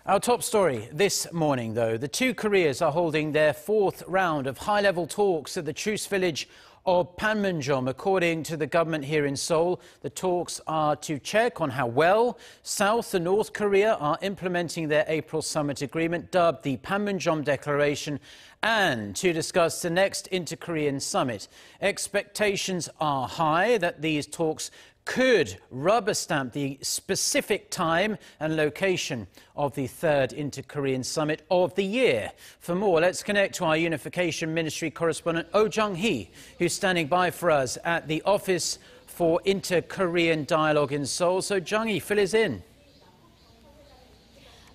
Our top story this morning, though. The two Koreas are holding their fourth round of high-level talks at the truce village of Panmunjom. According to the government here in Seoul, the talks are to check on how well South and North Korea are implementing their April summit agreement, dubbed the Panmunjom Declaration, and to discuss the next inter-Korean summit. Expectations are high that these talks could rubber stamp the specific time and location of the third inter-Korean summit of the year. For more, let's connect to our Unification Ministry correspondent Oh Jung-hee, who's standing by for us at the Office for Inter-Korean Dialogue in Seoul. So Jung-hee, fill us in.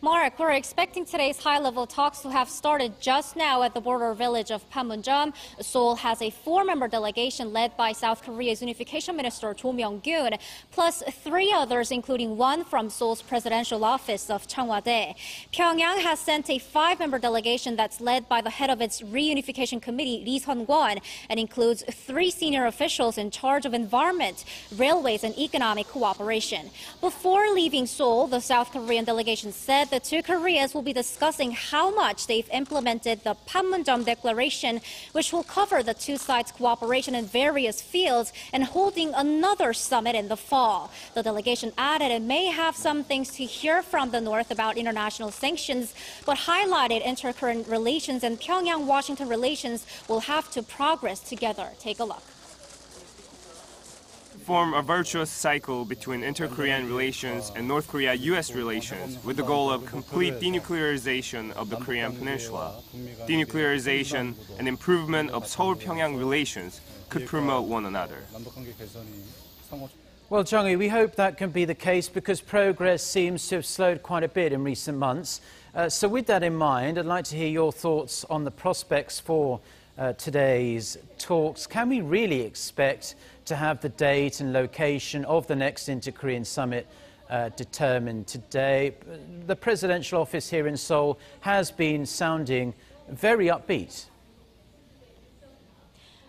Mark, we're expecting today's high-level talks to have started just now at the border village of Panmunjom. Seoul has a four-member delegation led by South Korea's Unification Minister Cho Myoung-gyon, plus three others, including one from Seoul's presidential office of Cheongwadae. Pyongyang has sent a five-member delegation that's led by the head of its reunification committee, Lee Sun-kwon, and includes three senior officials in charge of environment, railways, and economic cooperation. Before leaving Seoul, the South Korean delegation said the two Koreas will be discussing how much they've implemented the Panmunjom Declaration, which will cover the two sides' cooperation in various fields, and holding another summit in the fall. The delegation added it may have some things to hear from the North about international sanctions, but highlighted inter-Korean relations and Pyongyang-Washington relations will have to progress together. Take a look. Form a virtuous cycle between inter-Korean relations and North Korea-US relations with the goal of complete denuclearization of the Korean peninsula. Denuclearization and improvement of Seoul-Pyongyang relations could promote one another. Well, Jung-hee, we hope that can be the case because progress seems to have slowed quite a bit in recent months. So with that in mind, I'd like to hear your thoughts on the prospects for today's talks. Can we really expect to have the date and location of the next inter-Korean summit determined today? The presidential office here in Seoul has been sounding very upbeat.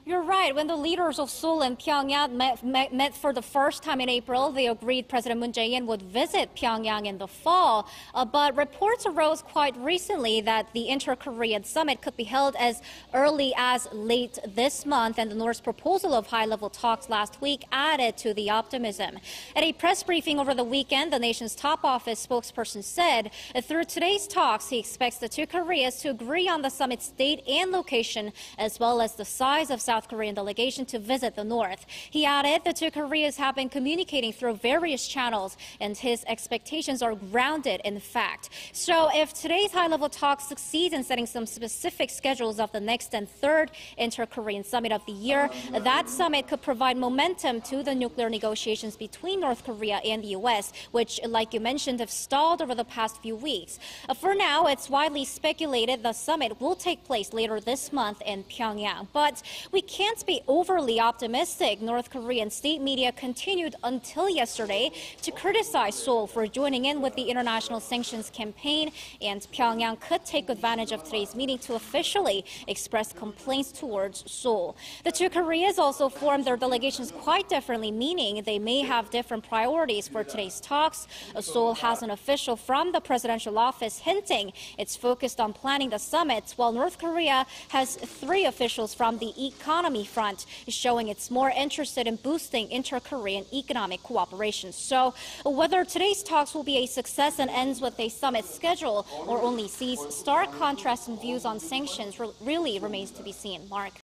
You're right. When the leaders of Seoul and Pyongyang met for the first time in April, they agreed President Moon Jae-in would visit Pyongyang in the fall. But reports arose quite recently that the inter-Korean summit could be held as early as late this month, and the North's proposal of high-level talks last week added to the optimism. At a press briefing over the weekend, the nation's top office spokesperson said through today's talks, he expects the two Koreas to agree on the summit's date and location, as well as the size of South Korean delegation to visit the North. He added the two Koreas have been communicating through various channels, and his expectations are grounded in fact. So if today's high-level talks succeed in setting some specific schedules of the next and third inter-Korean summit of the year, that summit could provide momentum to the nuclear negotiations between North Korea and the U.S., which, like you mentioned, have stalled over the past few weeks. For now, it's widely speculated the summit will take place later this month in Pyongyang. But we can't be overly optimistic. North Korean state media continued until yesterday to criticize Seoul for joining in with the international sanctions campaign, and Pyongyang could take advantage of today's meeting to officially express complaints towards Seoul. The two Koreas also formed their delegations quite differently, meaning they may have different priorities for today's talks. Seoul has an official from the presidential office hinting it's focused on planning the summit, while North Korea has three officials from the economy front, showing it's more interested in boosting inter-Korean economic cooperation. So whether today's talks will be a success and ends with a summit schedule or only sees stark contrast in views on sanctions really remains to be seen. Mark.